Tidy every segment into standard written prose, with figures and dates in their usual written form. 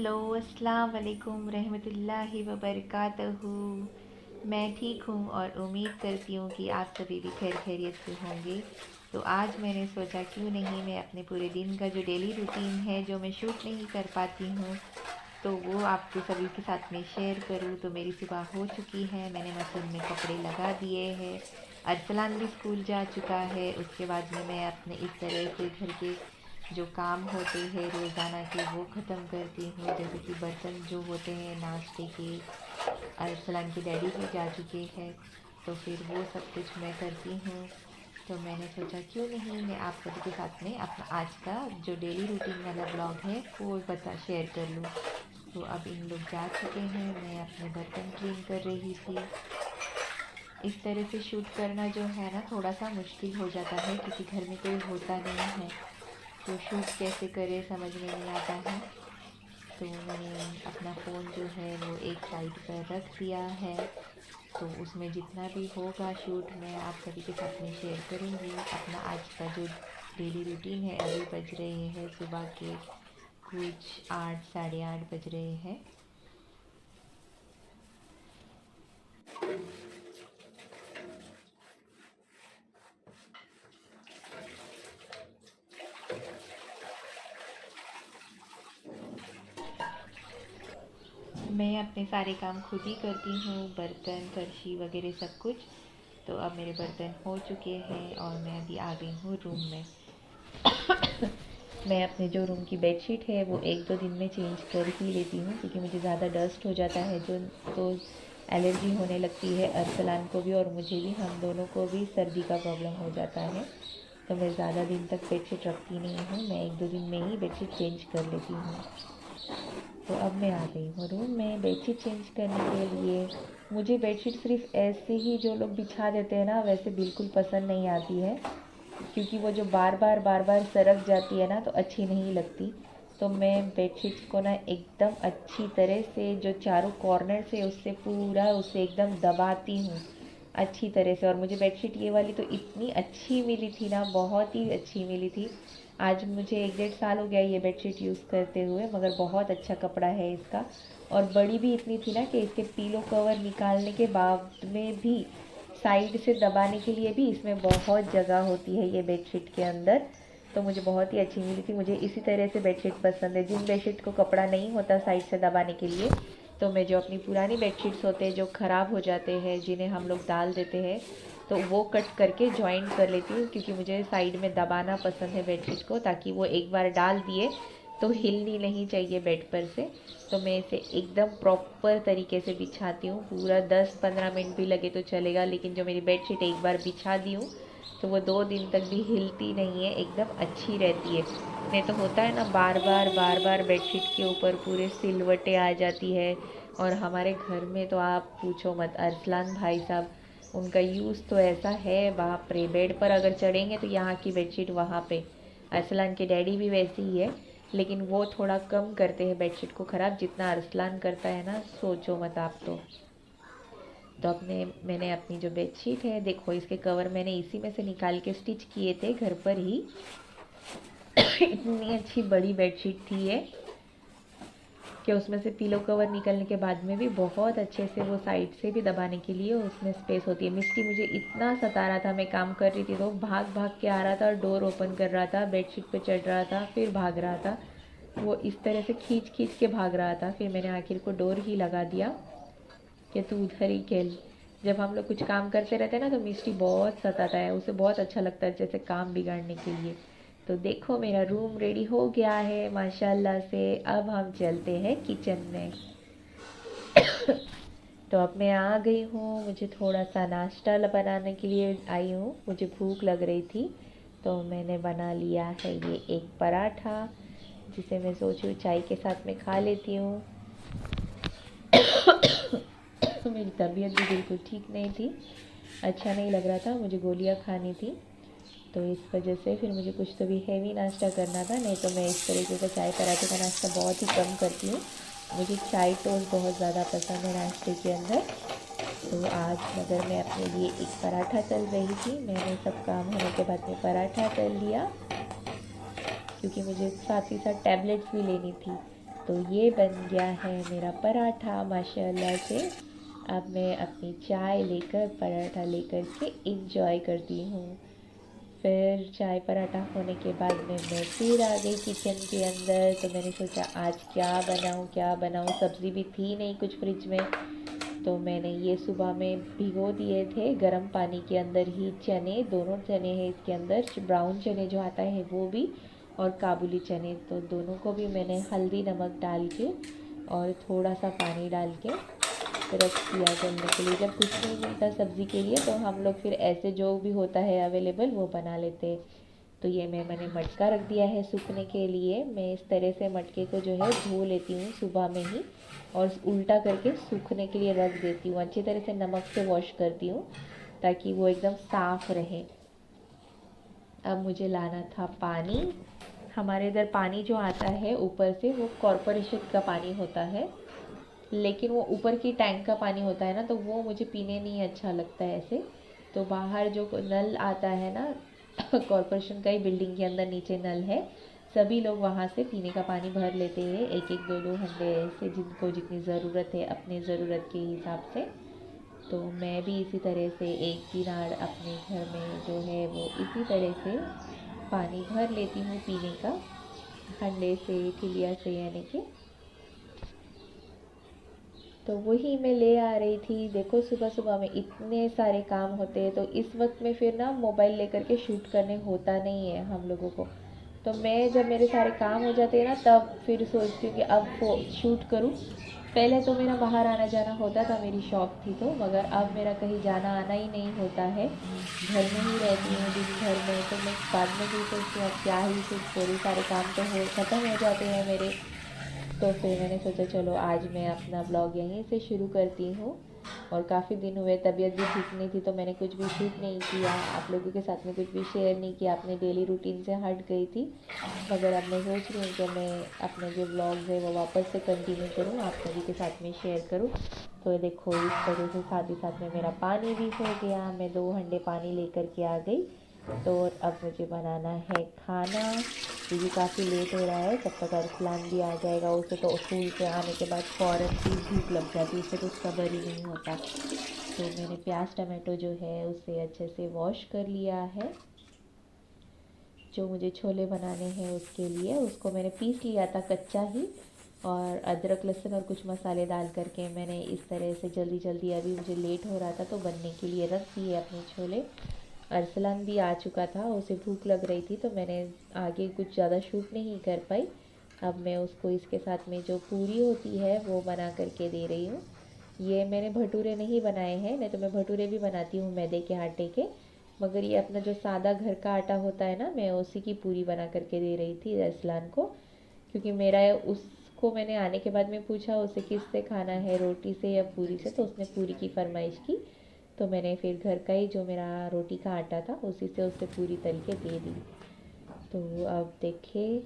Hello अस्सलाम वालेकुम रहमतुल्लाहि व बरकातहू। मैं ठीक हूँ और उम्मीद करती हूँ कि आप सभी भी खैर खैरियत से होंगे। तो आज मैंने सोचा क्यों नहीं मैं अपने पूरे दिन का जो डेली रूटीन है जो मैं शूट नहीं कर पाती हूँ तो वो आपको सभी के साथ में शेयर करूँ। तो मेरी सुबह हो चुकी है, मैंने मशीन में कपड़े लगा दिए हैं, अरसलान भी स्कूल जा चुका है। उसके बाद में मैं अपने इस तरह से घर के जो काम होते हैं रोज़ाना के वो ख़त्म करती हूँ, जैसे कि बर्तन जो होते हैं नाश्ते के। अरसलान के डैडी भी जा चुके हैं तो फिर वो सब कुछ मैं करती हूँ। तो मैंने सोचा क्यों नहीं मैं आप सभी के साथ में अपना आज का जो डेली रूटीन वाला ब्लॉग है वो शेयर कर लूँ। तो अब इन लोग जा चुके हैं, मैं अपने बर्तन क्लीन कर रही थी। इस तरह से शूट करना जो है ना थोड़ा सा मुश्किल हो जाता है क्योंकि घर में कोई होता नहीं है, तो शूट कैसे करें समझ में नहीं आता है। तो मैंने अपना फ़ोन जो है वो एक साइड पर रख दिया है, तो उसमें जितना भी होगा शूट मैं आप सभी के साथ में शेयर करूँगी। अपना आज का जो डेली रूटीन है, अभी बज रहे हैं सुबह के कुछ 8 साढ़े 8 बज रहे हैं। मैं अपने सारे काम खुद ही करती हूँ, बर्तन फर्शी वगैरह सब कुछ। तो अब मेरे बर्तन हो चुके हैं और मैं अभी आ गई हूँ रूम में। मैं अपने जो रूम की बेडशीट है वो एक दो दिन में चेंज कर ही लेती हूँ क्योंकि मुझे ज़्यादा डस्ट हो जाता है जो तो एलर्जी होने लगती है अरसलान को भी और मुझे भी, हम दोनों को भी सर्दी का प्रॉब्लम हो जाता है। तो मैं ज़्यादा दिन तक बेडशीट रखती नहीं हूँ, मैं एक दो दिन में ही बेडशीट चेंज कर लेती हूँ। तो अब मैं आ गई हूँ रूम में बेडशीट चेंज करने के लिए। मुझे बेडशीट सिर्फ ऐसे ही जो लोग बिछा देते हैं ना वैसे बिल्कुल पसंद नहीं आती है, क्योंकि वो जो बार बार सरक जाती है ना तो अच्छी नहीं लगती। तो मैं बेडशीट्स को ना एकदम अच्छी तरह से जो चारों कॉर्नर से उससे पूरा उसे एकदम दबाती हूँ अच्छी तरह से। और मुझे बेडशीट ये वाली तो इतनी अच्छी मिली थी ना, बहुत ही अच्छी मिली थी। आज मुझे एक डेढ़ साल हो गया ये बेडशीट यूज़ करते हुए, मगर बहुत अच्छा कपड़ा है इसका। और बड़ी भी इतनी थी ना कि इसके पीलो कवर निकालने के बाद में भी साइड से दबाने के लिए भी इसमें बहुत जगह होती है ये बेडशीट के अंदर। तो मुझे बहुत ही अच्छी मिली थी। मुझे इसी तरह से बेडशीट पसंद है जिन बेडशीट को कपड़ा नहीं होता साइड से दबाने के लिए। तो मैं जो अपनी पुरानी बेडशीट्स होते हैं जो ख़राब हो जाते हैं जिन्हें हम लोग डाल देते हैं तो वो कट करके जॉइंट कर लेती हूँ, क्योंकि मुझे साइड में दबाना पसंद है बेडशीट को, ताकि वो एक बार डाल दिए तो हिलनी नहीं चाहिए बेड पर से। तो मैं इसे एकदम प्रॉपर तरीके से बिछाती हूँ, पूरा 10-15 मिनट भी लगे तो चलेगा, लेकिन जो मेरी बेडशीट एक बार बिछा दी हूँ तो वो 2 दिन तक भी हिलती नहीं है, एकदम अच्छी रहती है। नहीं तो होता है ना बार बार बेडशीट के ऊपर पूरे सिलवटें आ जाती है। और हमारे घर में तो आप पूछो मत, अरसलान भाई साहब उनका यूज़ तो ऐसा है, बाप रे, बेड पर अगर चढ़ेंगे तो यहाँ की बेडशीट वहाँ पे। अरसलान के डैडी भी वैसे ही है, लेकिन वो थोड़ा कम करते हैं बेडशीट को ख़राब, जितना अरसलान करता है ना सोचो मत आप तो अपने मैंने अपनी जो बेडशीट है देखो, इसके कवर मैंने इसी में से निकाल के स्टिच किए थे घर पर ही। इतनी अच्छी बड़ी बेडशीट थी ये कि उसमें से पिलो कवर निकलने के बाद में भी बहुत अच्छे से वो साइड से भी दबाने के लिए उसमें स्पेस होती है। मिस्टी मुझे इतना सता रहा था, मैं काम कर रही थी तो भाग के आ रहा था और डोर ओपन कर रहा था, बेडशीट पे चढ़ रहा था फिर भाग रहा था। वो इस तरह से खींच के भाग रहा था, फिर मैंने आखिर को डोर ही लगा दिया कि तू उधर ही खेल। जब हम लोग कुछ काम करते रहते हैं ना तो मिस्टी बहुत सताता है, उसे बहुत अच्छा लगता है जैसे काम बिगाड़ने के लिए। तो देखो मेरा रूम रेडी हो गया है माशाल्लाह से। अब हम चलते हैं किचन में। तो अब मैं आ गई हूँ, मुझे थोड़ा सा नाश्ता बनाने के लिए आई हूँ, मुझे भूख लग रही थी तो मैंने बना लिया है ये एक पराठा, जिसे मैं सोचूँ चाय के साथ में खा लेती हूँ। मेरी तबीयत भी बिल्कुल ठीक नहीं थी, अच्छा नहीं लग रहा था, मुझे गोलियाँ खानी थी, तो इस वजह से फिर मुझे कुछ तो भी हैवी नाश्ता करना था। नहीं तो मैं इस तरीके का चाय पराठे का नाश्ता बहुत ही कम करती हूँ, मुझे चाय टोस्ट बहुत ज़्यादा पसंद है नाश्ते के अंदर। तो आज मगर मैं अपने लिए एक पराठा तल रही थी, मैंने सब काम होने के बाद में पराठा तल लिया, क्योंकि मुझे साथ ही साथ टैबलेट्स भी लेनी थी। तो ये बन गया है मेरा पराठा माशाल्लाह से। अब मैं अपनी चाय लेकर पराठा लेकर के इंजॉय करती हूँ। फिर चाय पराठा होने के बाद में मैं फिर आ गई किचन के अंदर। तो मैंने सोचा आज क्या बनाऊँ, सब्ज़ी भी थी नहीं कुछ फ्रिज में। तो मैंने ये सुबह में भिगो दिए थे गर्म पानी के अंदर ही चने, दोनों चने हैं इसके अंदर, ब्राउन चने जो आता है वो भी, और काबुली चने। तो दोनों को भी मैंने हल्दी नमक डाल के और थोड़ा सा पानी डाल के रख दिया गलने के लिए। जब कुछ नहीं मिलता सब्ज़ी के लिए तो हम लोग फिर ऐसे जो भी होता है अवेलेबल वो बना लेते हैं। तो ये मैंने मटका रख दिया है सूखने के लिए। मैं इस तरह से मटके को जो है धो लेती हूँ सुबह में ही और उल्टा करके सूखने के लिए रख देती हूँ। अच्छी तरह से नमक से वॉश करती हूँ ताकि वो एकदम साफ़ रहे। अब मुझे लाना था पानी। हमारे इधर पानी जो आता है ऊपर से वो कॉरपोरेशन का पानी होता है, लेकिन वो ऊपर की टैंक का पानी होता है ना, तो वो मुझे पीने नहीं अच्छा लगता है ऐसे। तो बाहर जो नल आता है ना कॉरपोरेशन का ही बिल्डिंग के अंदर नीचे नल है, सभी लोग वहाँ से पीने का पानी भर लेते हैं, एक एक दो दो हंडे से, जिनको जितनी ज़रूरत है अपने ज़रूरत के हिसाब से। तो मैं भी इसी तरह से एक किनार अपने घर में जो है वो इसी तरह से पानी भर लेती हूँ पीने का, हंडे से ठिलिया से यानी कि। तो वही मैं ले आ रही थी। देखो सुबह सुबह में इतने सारे काम होते हैं, तो इस वक्त में फिर ना मोबाइल लेकर के शूट करने होता नहीं है हम लोगों को। तो मैं जब मेरे सारे काम हो जाते हैं ना तब फिर सोचती हूँ कि अब वो शूट करूँ। पहले तो मेरा बाहर आना जाना होता था, मेरी शॉप थी तो, मगर अब मेरा कहीं जाना आना ही नहीं होता है, घर में ही रहती हूँ दिन भर में। तो मैं बाद में भी सोचती हूँ अब क्या ही शूट करूँ, सारे काम तो ख़त्म हो जाते हैं मेरे। तो फिर मैंने सोचा चलो आज मैं अपना ब्लॉग यहीं से शुरू करती हूँ। और काफ़ी दिन हुए, तबीयत भी ठीक नहीं थी तो मैंने कुछ भी शूट नहीं किया, आप लोगों के साथ में कुछ भी शेयर नहीं किया, अपने डेली रूटीन से हट गई थी। मगर अब मैं सोच रही हूँ कि मैं अपने जो ब्लॉग्स है वो वापस से कंटिन्यू करूँ, आप सभी के साथ में शेयर करूँ। तो ये देखो इस तरह से साथ ही साथ में मेरा पानी भी हो गया, मैं 2 हंडे पानी लेकर के आ गई। तो अब मुझे बनाना है खाना, क्योंकि काफ़ी लेट हो रहा है, तब तक अरसलान भी आ जाएगा। उसे तो स्कूल से आने के बाद फ़ौरन ही भूख लग जाती है, उसे कुछ सब्र ही नहीं होता। तो मैंने प्याज टमाटो जो है उसे अच्छे से वॉश कर लिया है। जो मुझे छोले बनाने हैं उसके लिए उसको मैंने पीस लिया था कच्चा ही, और अदरक लहसुन और कुछ मसाले डाल करके मैंने इस तरह से जल्दी जल्दी, अभी मुझे लेट हो रहा था तो बनने के लिए रख दिए अपने छोले। अरसलान भी आ चुका था, उसे भूख लग रही थी तो मैंने आगे कुछ ज़्यादा शूट नहीं कर पाई। अब मैं उसको इसके साथ में जो पूरी होती है वो बना करके दे रही हूँ। ये मैंने भटूरे नहीं बनाए हैं, नहीं तो मैं भटूरे भी बनाती हूँ मैदे के आटे के, मगर ये अपना जो सादा घर का आटा होता है ना, मैं उसी की पूरी बना करके दे रही थी अरसलान को। क्योंकि मेरा उसको मैंने आने के बाद में पूछा उसे किस से खाना है, रोटी से या पूरी से, तो उसने पूरी की फरमाइश की। तो मैंने फिर घर का ही जो मेरा रोटी का आटा था उसी से उसे पूरी तरीके दे दी। तो अब देखिए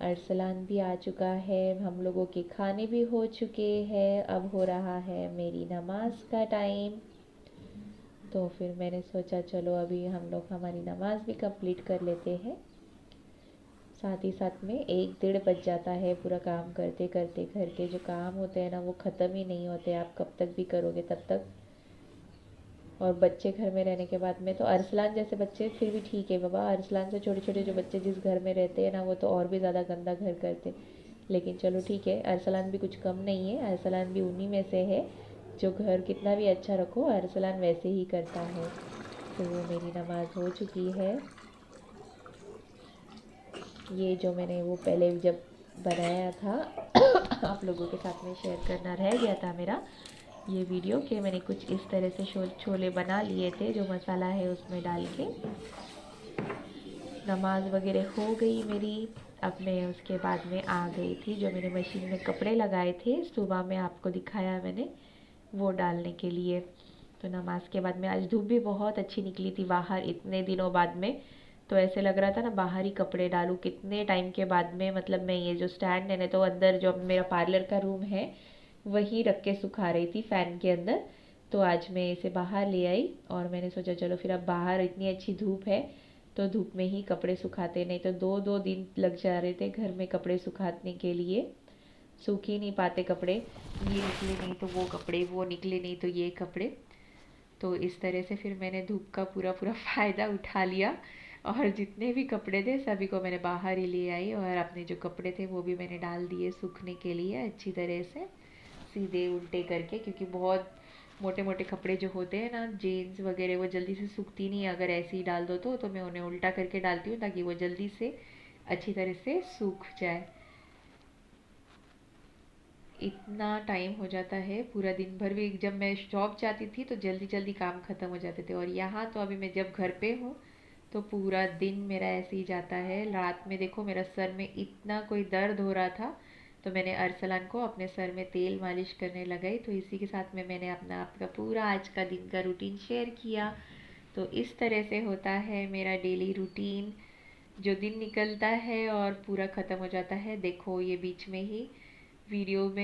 अरसलान भी आ चुका है, हम लोगों के खाने भी हो चुके हैं, अब हो रहा है मेरी नमाज का टाइम। तो फिर मैंने सोचा चलो अभी हम लोग हमारी नमाज़ भी कंप्लीट कर लेते हैं। साथ ही साथ में 1 डेढ़ बज जाता है पूरा काम करते करते, घर के जो काम होते हैं ना वो ख़त्म ही नहीं होते, आप कब तक भी करोगे तब तक। और बच्चे घर में रहने के बाद में तो अरसलान जैसे बच्चे फिर भी ठीक है बाबा, अरसलान से छोटे छोटे जो बच्चे जिस घर में रहते हैं ना वो तो और भी ज़्यादा गंदा घर करते। लेकिन चलो ठीक है, अरसलान भी कुछ कम नहीं है, अरसलान भी उन्हीं में से है जो घर कितना भी अच्छा रखो अरसलान वैसे ही करता है। तो वो मेरी नमाज़ हो चुकी है। ये जो मैंने वो पहले जब बनाया था आप लोगों के साथ में शेयर करना रह गया था मेरा ये वीडियो, कि मैंने कुछ इस तरह से छोले बना लिए थे जो मसाला है उसमें डाल के। नमाज वगैरह हो गई मेरी। अब मैं उसके बाद में आ गई थी, जो मैंने मशीन में कपड़े लगाए थे सुबह में आपको दिखाया मैंने, वो डालने के लिए। तो नमाज के बाद में आज धूप भी बहुत अच्छी निकली थी बाहर इतने दिनों बाद में, तो ऐसे लग रहा था ना बाहर ही कपड़े डालूँ कितने टाइम के बाद में। मतलब मैं ये जो स्टैंड है ना, तो अंदर जो मेरा पार्लर का रूम है वहीं रख के सुखा रही थी फ़ैन के अंदर। तो आज मैं इसे बाहर ले आई और मैंने सोचा चलो फिर अब बाहर इतनी अच्छी धूप है तो धूप में ही कपड़े सुखाते, नहीं तो 2-2 दिन लग जा रहे थे घर में कपड़े सुखाने के लिए। सूख ही नहीं पाते कपड़े, ये निकले नहीं तो वो कपड़े, वो निकले नहीं तो ये कपड़े। तो इस तरह से फिर मैंने धूप का पूरा पूरा फ़ायदा उठा लिया और जितने भी कपड़े थे सभी को मैंने बाहर ही ले आई, और अपने जो कपड़े थे वो भी मैंने डाल दिए सूखने के लिए अच्छी तरह से, सीधे उल्टे करके, क्योंकि बहुत मोटे मोटे कपड़े जो होते हैं ना, जीन्स वगैरह, वो जल्दी से सूखती नहीं है अगर ऐसे ही डाल दो तो मैं उन्हें उल्टा करके डालती हूँ ताकि वो जल्दी से अच्छी तरह से सूख जाए। इतना टाइम हो जाता है, पूरा दिन भर भी जब मैं शॉप जाती थी तो जल्दी जल्दी काम ख़त्म हो जाते थे, और यहाँ तो अभी मैं जब घर पे हूँ तो पूरा दिन मेरा ऐसे ही जाता है। रात में देखो मेरा सर में इतना कोई दर्द हो रहा था, तो मैंने अरसलान को अपने सर में तेल मालिश करने लगाई। तो इसी के साथ में मैंने अपना आपका पूरा आज का दिन का रूटीन शेयर किया। तो इस तरह से होता है मेरा डेली रूटीन, जो दिन निकलता है और पूरा ख़त्म हो जाता है। देखो ये बीच में ही वीडियो में